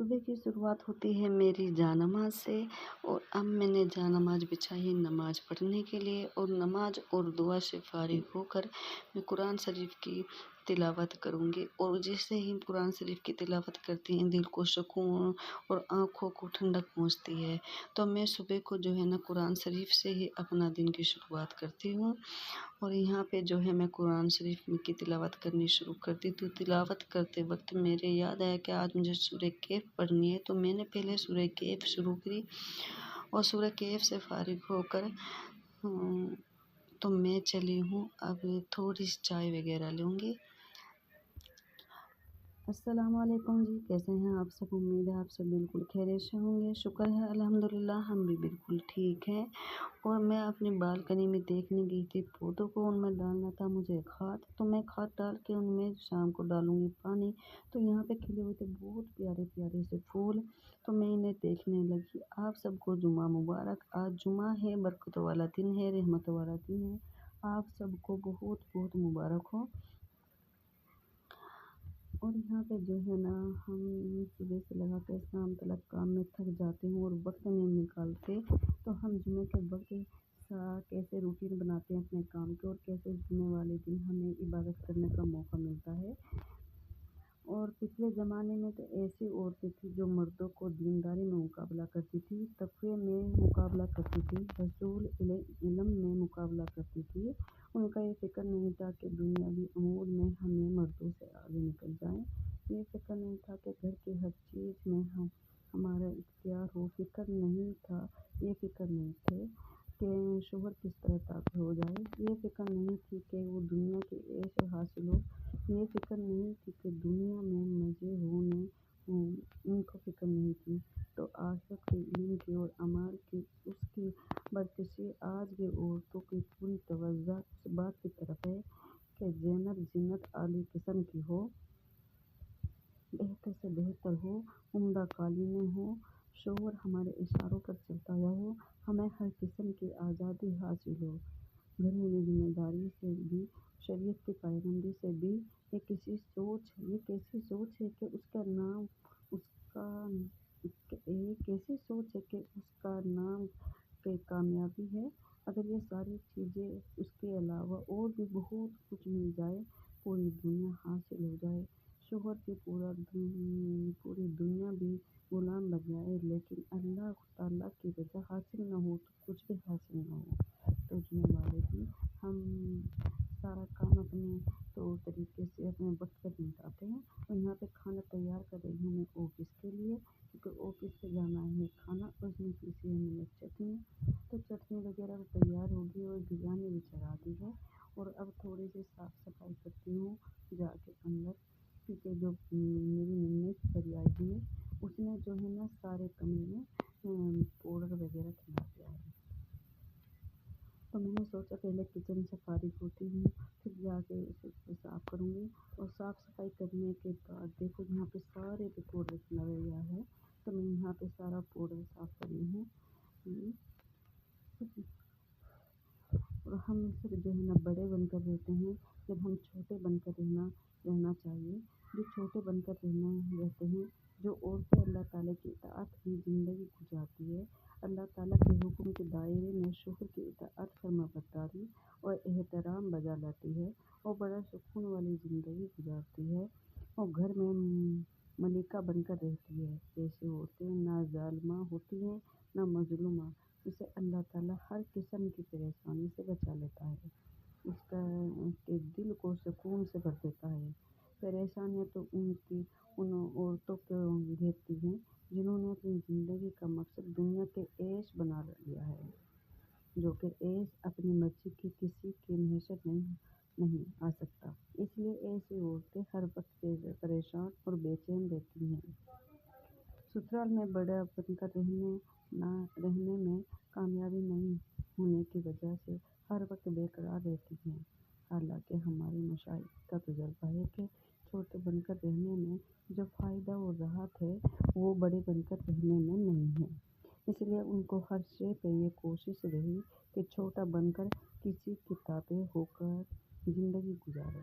صبح کی شروعات ہوتی ہے میری جانماز سے، اور اب میں نے جانماز بچھائی نماز پڑھنے کے لیے، اور نماز اور دعا سے فارغ ہو کر میں قرآن شریف کی تلاوت کروں گی۔ اور جیسے ہی قرآن شریف کی تلاوت کرتی ہیں دل کو سکون اور آنکھوں کو ٹھنڈک پہنچتی ہے، تو میں صبح کو جو ہے نا قرآن شریف سے ہی اپنا دن کی شروعات کرتی ہوں۔ اور یہاں پہ جو ہے میں قرآن شریف کی تلاوت کرنی شروع کرتی تو تلاوت کرتے وقت میرے یاد آیا کہ آج مجھے سورہ کہف پڑھنی ہے، تو میں نے پہلے سورہ کہف شروع کی، اور سورہ کہف سے فارغ ہو کر تو میں چلی ہوں اب تھوڑی سی چائے وغیرہ لوں گی۔ السلام علیکم جی، کیسے ہیں آپ سب؟ امید ہے آپ سب بالکل خیریت سے ہوں گے۔ شکر ہے الحمدللہ ہم بھی بالکل ٹھیک ہیں۔ اور میں اپنی بالکنی میں دیکھنے گئی تھی پودوں کو، ان میں ڈالنا تھا مجھے کھاد، تو میں کھاد ڈال کے ان میں شام کو ڈالوں گی پانی۔ تو یہاں پہ کھلے ہوئے تھے بہت پیارے پیارے سے پھول، تو میں انہیں دیکھنے لگی۔ آپ سب کو جمعہ مبارک۔ آج جمعہ ہے، برکت والا دن ہے، رحمت والا دن ہے۔ آپ سب کو بہت بہت مبارک ہو۔ اور یہاں پہ جو ہے نا ہم صبح سے لگا کے شام تک کام میں تھک جاتے ہیں اور وقت نہیں نکالتے، تو ہم جمعے کے وقت کیسے روٹین بناتے ہیں اپنے کام کے، اور کیسے جمعے والے دن ہمیں عبادت کرنے کا موقع ملتا ہے۔ اور پچھلے زمانے میں تو ایسی عورتیں تھیں جو مردوں کو دینداری میں مقابلہ کرتی تھی، تقوی میں مقابلہ کرتی تھی، حصول علم میں مقابلہ کرتی تھی۔ ان کا یہ فکر نہیں تھا کہ دنیاوی امور میں ہمیں مردوں سے آگے نکل جائیں، یہ فکر نہیں تھا کہ گھر کی ہر چیز میں ہمارا اختیار ہو، فکر نہیں تھا، یہ فکر نہیں تھے کہ شوہر کس طرح طاقت ہو جائے، یہ فکر نہیں تھی کہ وہ دنیا کے عیش حاصل ہو، یہ فکر نہیں تھی کہ دنیا میں مزے ہونے، ان کو فکر نہیں تھی۔ تو آخرت کے علم کی اور اعمال کی اس کی برکشی آج کی عورتوں کی پوری توجہ اس بات کی طرف ہے کہ زینت زینت اعلیٰ قسم کی ہو، بہتر سے بہتر ہو، عمدہ قالینیں ہوں، شوہر ہمارے اشاروں پر چلتا ہو، ہمیں ہر قسم کی آزادی حاصل ہو، گھریلو ذمہ داری سے بھی، شریعت کی پابندی سے بھی۔ یہ کیسی سوچ ہے کہ اس کا نام کہ کامیابی ہے۔ اگر یہ ساری چیزیں اس کے علاوہ اور بھی بہت کچھ مل جائے، پوری دنیا حاصل ہو جائے، شوہر کی پوری دنیا بھی غلام بن جائے، لیکن اللہ تعالیٰ کی رضا حاصل نہ ہو تو کچھ بھی حاصل نہ ہو۔ تو جمعے والے دن ہم سارا کام اپنے طور طریقے سے اپنے وقت پر نپٹاتے ہیں۔ اور یہاں پہ کھانا تیار کر رہی ہوں میں آفس کے لیے، کیونکہ آفس سے جانا ہے کھانا، اس میں پیسی ہے میں نے چٹنی، تو چٹنی وغیرہ تیار ہوگی اور بریانی بھی چڑھا دی ہے۔ اور اب تھوڑی سی صاف صفائی کرتی ہوں جا کے اندر، کیونکہ جو میری ممی پری آئی ہوئی ہے اس نے جو ہے نا سارے کمرے میں پاؤڈر وغیرہ کھلا دیا ہے، تو میں نے سوچا پہلے کچن سے فارغ ہوتی ہوں پھر جا کے اسے صاف کروں گی۔ اور صاف صفائی کرنے کے بعد دیکھو یہاں پہ سارے پہ پاؤڈر کھلا گیا ہے، تو میں یہاں پہ سارا پاؤڈر صاف کر رہی ہوں۔ اور ہم سب جو ہے نا بڑے بن کر رہتے ہیں، جب ہم چھوٹے بن کر رہنا چاہیے، جو چھوٹے بن کر رہتے ہیں، جو عورتیں اللہ تعالیٰ کی اطاعت کی زندگی گزارتی ہے، اللہ تعالیٰ کے حکم کے دائرے میں شوہر کی اطاعت فرما برداری اور احترام بجا لاتی ہے، اور بڑا سکون والی زندگی گزارتی ہے، اور گھر میں ملکہ بن کر رہتی ہے۔ ایسی عورتیں نہ ظالمہ ہوتی ہیں نہ مظلومہ، اسے اللہ تعالیٰ ہر قسم کی پریشانی سے بچا لیتا ہے، اس کے دل کو سکون سے بھر دیتا ہے۔ پریشانیاں تو ان عورتوں کو گھیرتی ہیں جنہوں نے اپنی زندگی کا مقصد دنیا کے عیش بنا لیا ہے، جو کہ عیش اپنی مرضی کی کسی کی معیشت نہیں آ سکتا، اس لیے ایسی عورتیں ہر وقت پریشان اور بے چین رہتی ہیں۔ سسرال میں بڑا بن کر رہنے میں کامیابی نہیں ہونے کی وجہ سے ہر وقت بے قرار رہتی ہیں، حالانکہ ہمارے مشائخ کا تجربہ ہے کہ چھوٹے بن کر رہنے میں جو فائدہ اور راحت ہے وہ بڑے بن کر رہنے میں نہیں ہے، اس لیے ان کو ہر شے پہ یہ کوشش رہی کہ چھوٹا بن کر کسی کے تابع ہو کر زندگی گزارے۔